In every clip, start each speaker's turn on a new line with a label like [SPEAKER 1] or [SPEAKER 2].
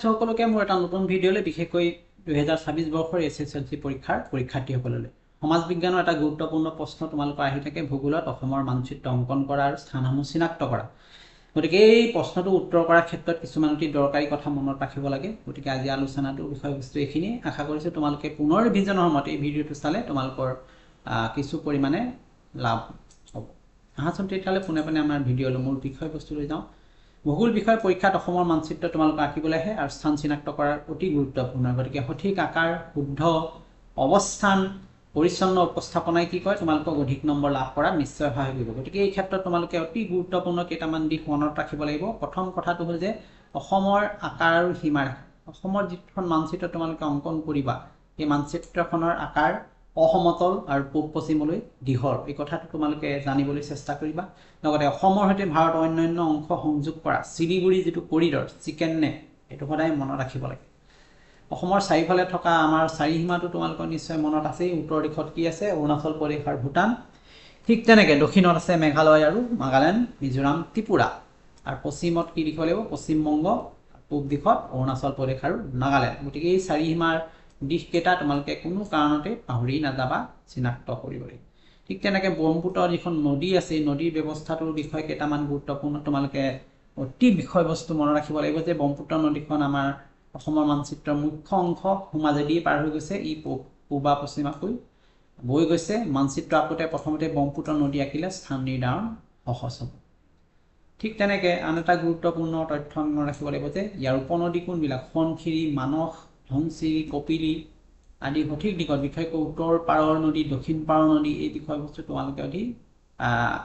[SPEAKER 1] সকলোকে মোৰ এটা নতুন ভিডিঅ'লৈ বিশেষকৈ 2026 বৰ্ষৰ SSLC পৰীক্ষাৰ পৰীক্ষাৰ্থীসকললৈ সমাজ বিজ্ঞানৰ এটা গুৰুত্বপূৰ্ণ প্ৰশ্ন তোমালোকৰ আহি থাকে ভূগোলত অসমৰ মানচিত্ৰ অংকন কৰা আৰু স্থানসমূহ চিনাক্ত কৰা গতিকে এই প্ৰশ্নটো উত্তৰ কৰাৰ ক্ষেত্ৰত কিছুমান অতি দৰকাৰী কথা মনত ৰাখিব লাগে গতিকে আজি আলোচনাটোৰ বিষয়বস্তু এইখিনি আশা কৰিছোঁ তোমালোকে পুনৰ ৰিভিজনৰ সময়ত এই ভিডিঅ'টো চালে তোমালোকৰ কিছু পৰিমাণে লাভ হ'ব আহাচোন তেতিয়াহ'লে পোনে পোনে আমাৰ ভিডিঅ'লৈ মূল বিষয়বস্তুলৈ যাওঁ ভূগোল বিষয় পৰীক্ষাত অসমৰ মানচিত্ৰ তোমালোক আঁকিবলৈ আহে আৰু স্থান চিনাক্ত কৰাৰ অতি গুৰুত্বপূৰ্ণ গতিকে সঠিক আকাৰ শুদ্ধ অৱস্থান পৰিচ্ছন্ন উপস্থাপনাই কি কয় তোমালোকক অধিক নম্বৰ লাভ কৰাত নিশ্চয় সহায় কৰিব গতিকে এই ক্ষেত্ৰত তোমালোকে অতি গুৰুত্বপূৰ্ণ কেইটামান দিশ মনত ৰাখিব লাগিব প্ৰথম কথাটো হ'ল যে অসমৰ আকাৰ আৰু সীমাৰেখা অসমৰ যিখন মানচিত্ৰ তোমালোকে অংকন কৰিবা এই মানচিত্ৰখনৰ আকাৰ অসমতল আৰু পূব পশ্চিমলৈ দীঘল এই কথাটো তোমালোকে জানিবলৈ চেষ্টা কৰিবা লগতে অসমৰ সৈতে ভাৰতৰ অন্যান্য অংশ সংযোগ কৰা শিলিগুৰি যিটো কৰিডৰ চিকেন নেক এইটো সদায় মনত ৰাখিব লাগে অসমৰ চাৰিফালে থকা আমাৰ চাৰিসীমাটো তোমালোকৰ নিশ্চয় মনত আছেই উত্তৰ দিশত কি আছে অৰুণাচল প্ৰদেশ আৰু ভূটান ঠিক তেনেকৈ দক্ষিণত আছে মেঘালয় আৰু নাগালেণ্ড মিজোৰাম ত্ৰিপুৰা আৰু পশ্চিমত কি দেখিব লাগিব পশ্চিমবংগ পূব দিশত অৰুণাচল প্ৰদেশ আৰু নাগালেণ্ড গতিকে এই চাৰিসীমাৰ দিশকেইটা তোমালোকে কোনো কাৰণতে পাহৰি নাযাবা চিনাক্ত কৰিব লাগিব ঠিক তেনেকৈ ব্ৰহ্মপুত্ৰ যিখন নদী আছে এই নদীৰ ব্যৱস্থাটোৰ বিষয়ে কেইটামান গুৰুত্বপূৰ্ণ তোমালোকে অতি বিষয়বস্তু মনত ৰাখিব লাগিব যে ব্ৰহ্মপুত্ৰ নদীখন আমাৰ অসমৰ মানচিত্ৰৰ মুখ্য অংশ মাজেদি পাৰ হৈ গৈছে ই পূবা পশ্চিমাকৈ বৈ গৈছে মানচিত্ৰ আঁকোতে প্ৰথমতে ব্ৰহ্মপুত্ৰ নদী আঁকিলে স্থান নিৰ্ধাৰণ সহজ হ'ব ঠিক তেনেকৈ আন এটা গুৰুত্বপূৰ্ণ তথ্য মনত ৰাখিব লাগিব যে ইয়াৰ উপনদী কোনবিলাক সোৱণশিৰি মানস ধনশিৰি কপিলি আদি সঠিক দিশত বিশেষকৈ উত্তৰ পাৰৰ নদী দক্ষিণ পাৰৰ নদী এই বিষয়বস্তু তোমালোকে অধিক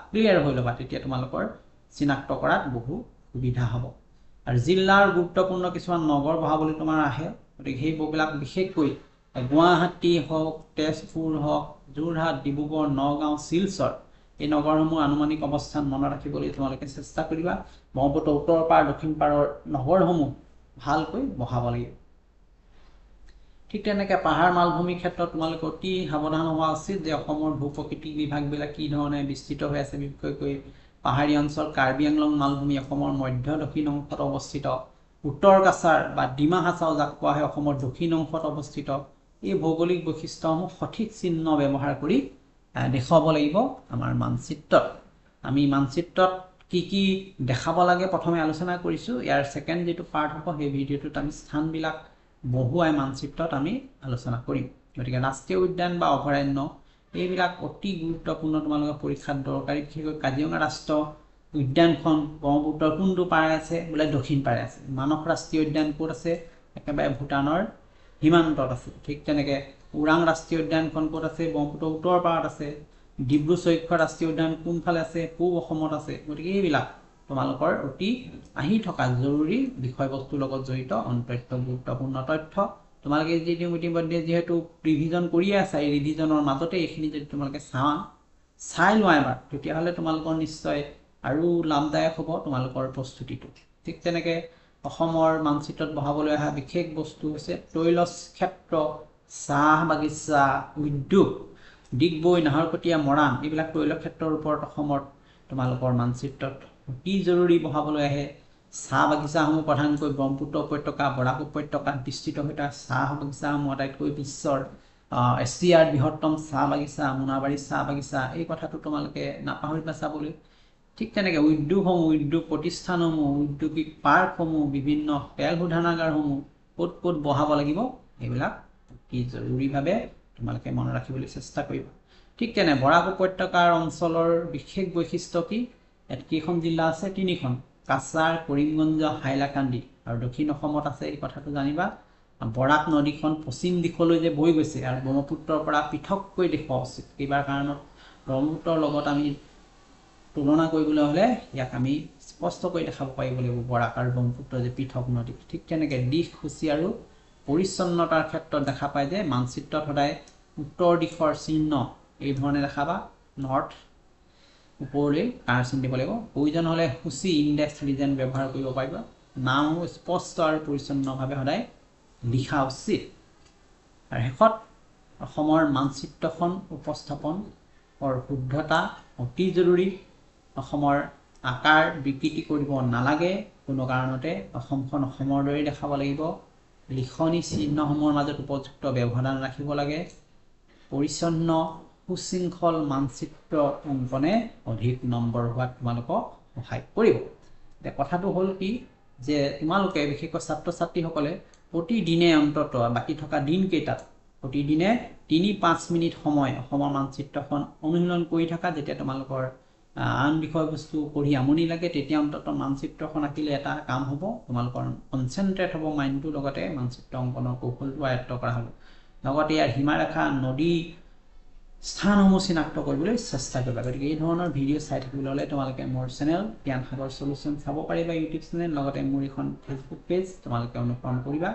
[SPEAKER 1] ক্লিয়াৰ হৈ ল'বা তেতিয়া তোমালোকৰ চিনাক্ত কৰাত বহু সুবিধা হ'ব আৰু জিলাৰ গুৰুত্বপূৰ্ণ কিছুমান নগৰ বহাবলৈ তোমাৰ আহে গতিকে সেইবিলাক বিশেষকৈ গুৱাহাটী হওক তেজপুৰ হওক যোৰহাট ডিব্ৰুগড় নগাঁও শিলচৰ এই নগৰসমূহ আনুমানিক অৱস্থান মনত ৰাখিবলৈ তোমালোকে চেষ্টা কৰিবা ব্ৰহ্মপুত্ৰ উত্তৰ পাৰ দক্ষিণ পাৰৰ নগৰসমূহ ভালকৈ বহাব লাগিব ঠিক তেনেকৈ পাহাৰ মালভূমিৰ ক্ষেত্ৰত তোমালোকে অতি সাৱধান হোৱা উচিত যে অসমৰ ভূপ্ৰকৃতিক বিভাগবিলাক কি ধৰণে বিস্তৃত হৈ আছে বিশেষকৈ পাহাৰীয়া অঞ্চল কাৰ্বি আংলং মালভূমি অসমৰ মধ্য দক্ষিণ অংশত অৱস্থিত উত্তৰ কাছাৰ বা ডিমা হাছাও যাক কোৱা হয় অসমৰ দক্ষিণ অংশত অৱস্থিত এই ভৌগোলিক বৈশিষ্ট্যসমূহ সঠিক চিহ্ন ব্যৱহাৰ কৰি দেখুৱাব লাগিব আমাৰ মানচিত্ৰত আমি মানচিত্ৰত কি কি দেখাব লাগে প্ৰথমে আলোচনা কৰিছোঁ ইয়াৰ ছেকেণ্ড যিটো পাৰ্ট হ'ব সেই ভিডিঅ'টোত আমি স্থানবিলাক বহুৱাই মানচিত্ৰত আমি আলোচনা কৰিম গতিকে ৰাষ্ট্ৰীয় উদ্যান বা অভয়াৰণ্য এইবিলাক অতি গুৰুত্বপূৰ্ণ তোমালোকৰ পৰীক্ষাত দৰকাৰী বিশেষকৈ কাজিৰঙা ৰাষ্ট্ৰীয় উদ্যানখন ব্ৰহ্মপুত্ৰৰ কোনটো পাৰে আছে বোলে দক্ষিণ পাৰে আছে মানস ৰাষ্ট্ৰীয় উদ্যান ক'ত আছে একেবাৰে ভূটানৰ সীমান্তত আছে ঠিক তেনেকৈ ওৰাং ৰাষ্ট্ৰীয় উদ্যানখন ক'ত আছে ব্ৰহ্মপুত্ৰৰ উত্তৰ পাৰত আছে ডিব্ৰু চৈখোৱা ৰাষ্ট্ৰীয় উদ্যান কোনফালে আছে পূব অসমত আছে গতিকে এইবিলাক তোমালোকৰ অতি আহি থকা জৰুৰী বিষয়বস্তুৰ লগত জড়িত অন্তত্য গুৰুত্বপূৰ্ণ তথ্য তোমালোকে ইতিমধ্যে যিহেতু ৰিভিজন কৰিয়ে আছা এই ৰিভিজনৰ মাজতে এইখিনি যদি তোমালোকে চাই লোৱা এবাৰ তেতিয়াহ'লে তোমালোকৰ নিশ্চয় আৰু লাভদায়ক হ'ব তোমালোকৰ প্ৰস্তুতিটো ঠিক তেনেকৈ অসমৰ মানচিত্ৰত বহাবলৈ অহা বিশেষ বস্তু হৈছে তৈলচ ক্ষেত্ৰ চাহ বাগিচা উদ্যোগ ডিগবৈ নাহৰকটীয়া মৰাণ এইবিলাক তৈল ক্ষেত্ৰৰ ওপৰত অসমৰ তোমালোকৰ মানচিত্ৰত অতি জৰুৰী বহাবলৈ আহে চাহ বাগিচাসমূহ প্ৰধানকৈ ব্ৰহ্মপুত্ৰ উপত্যকা বৰাক উপত্যকাত বিস্তৃত হৈ থকা চাহ বাগিচাসমূহ আটাইতকৈ বিশ্বৰ এছিয়াৰ বৃহত্তম চাহ বাগিচা মোনাবাৰী চাহ বাগিচা এই কথাটো তোমালোকে নাপাহৰিবা চাবলৈ ঠিক তেনেকৈ উদ্যোগসমূহ উদ্যোগ প্ৰতিষ্ঠানসমূহ ঔদ্যোগিক পাৰ্কসমূহ বিভিন্ন তেল শোধনাগাৰসমূহ ক'ত ক'ত বহাব লাগিব এইবিলাক অতি জৰুৰীভাৱে তোমালোকে মনত ৰাখিবলৈ চেষ্টা কৰিবা ঠিক তেনে বৰাক উপত্যকাৰ অঞ্চলৰ বিশেষ বৈশিষ্ট্য কি ইয়াত কেইখন জিলা আছে তিনিখন কাছাৰ কৰিমগঞ্জ হাইলাকান্দি আৰু দক্ষিণ অসমত আছে এই কথাটো জানিবা বৰাক নদীখন পশ্চিম দিশলৈ যে বৈ গৈছে আৰু ব্ৰহ্মপুত্ৰৰ পৰা পৃথককৈ দেখুওৱা উচিত কিবা কাৰণত ব্ৰহ্মপুত্ৰৰ লগত আমি তুলনা কৰিবলৈ হ'লে ইয়াক আমি স্পষ্টকৈ দেখাব পাৰিব লাগিব বৰাক আৰু ব্ৰহ্মপুত্ৰ যে পৃথক নদী ঠিক তেনেকৈ দিশ সূচী আৰু পৰিচ্ছন্নতাৰ ক্ষেত্ৰত দেখা পায় যে মানচিত্ৰত সদায় উত্তৰ দিশৰ চিহ্ন এই ধৰণে দেখাবা নৰ্থ ওপৰলৈ চিন দিব লাগিব প্ৰয়োজন হ'লে সূচী ইণ্ডেক্স ৰিজেন ব্যৱহাৰ কৰিব পাৰিবা নামসমূহ স্পষ্ট আৰু পৰিচ্ছন্নভাৱে সদায় লিখা উচিত আৰু শেষত অসমৰ মানচিত্ৰখন উপস্থাপনৰ শুদ্ধতা অতি জৰুৰী অসমৰ আকাৰ বিকৃতি কৰিব নালাগে কোনো কাৰণতে অসমখন অসমৰ দৰে দেখাব লাগিব লিখনি চিহ্নসমূহৰ মাজত উপযুক্ত ব্যৱধান ৰাখিব লাগে পৰিচ্ছন্ন সুশৃংখল মানচিত্ৰ অংকনে অধিক নম্বৰ হোৱাত তোমালোকক সহায় কৰিব এতিয়া কথাটো হ'ল কি যে তোমালোকে বিশেষকৈ ছাত্ৰ ছাত্ৰীসকলে প্ৰতিদিনে অন্তত বাকী থকা দিনকেইটাত প্ৰতিদিনে ৩-৫ মিনিট সময় অসমৰ মানচিত্ৰখন অনুশীলন কৰি থকা যেতিয়া তোমালোকৰ আন বিষয়বস্তু পঢ়ি আমনি লাগে তেতিয়া অন্তত মানচিত্ৰখন আঁকিলে এটা কাম হ'ব তোমালোকৰ কনচেনট্ৰেট হ'ব মাইণ্ডটোৰ লগতে মানচিত্ৰ অংকনৰ কৌশলটো আয়ত্ত কৰা হ'ব লগতে ইয়াৰ সীমাৰেখা নদী স্থানসমূহ চিনাক্ত কৰিবলৈ চেষ্টা কৰিবা গতিকে এই ধৰণৰ ভিডিঅ' চাই থাকিবলৈ হ'লে তোমালোকে মোৰ চেনেল জ্ঞান সাগৰ সলিউশ্যন চাব পাৰিবা ইউটিউব চেনেল লগতে মোৰ এখন ফেচবুক পেজ তোমালোকে অনুসৰণ কৰিবা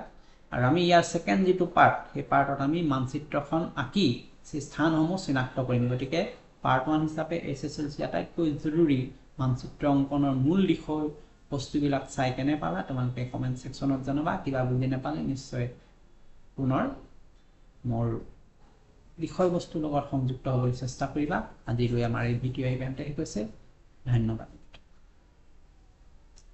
[SPEAKER 1] আৰু আমি ইয়াৰ ছেকেণ্ড যিটো পাৰ্ট সেই পাৰ্টত আমি মানচিত্ৰখন আঁকি সেই স্থানসমূহ চিনাক্ত কৰিম গতিকে পাৰ্ট 1 হিচাপে SSLC আটাইতকৈ জৰুৰী মানচিত্ৰ অংকনৰ মূল বিষয় বস্তুবিলাক চাই কেনে পালা তোমালোকে কমেণ্ট ছেকশ্যনত জনাবা কিবা বুজি নাপালে নিশ্চয় পুনৰ মোৰ বিষয়বস্তুৰ লগত সংযুক্ত হ'বলৈ চেষ্টা কৰিবা আজিলৈ আমাৰ এই ভিডিঅ' ইভেণ্ট শেষ হৈছে ধন্যবাদ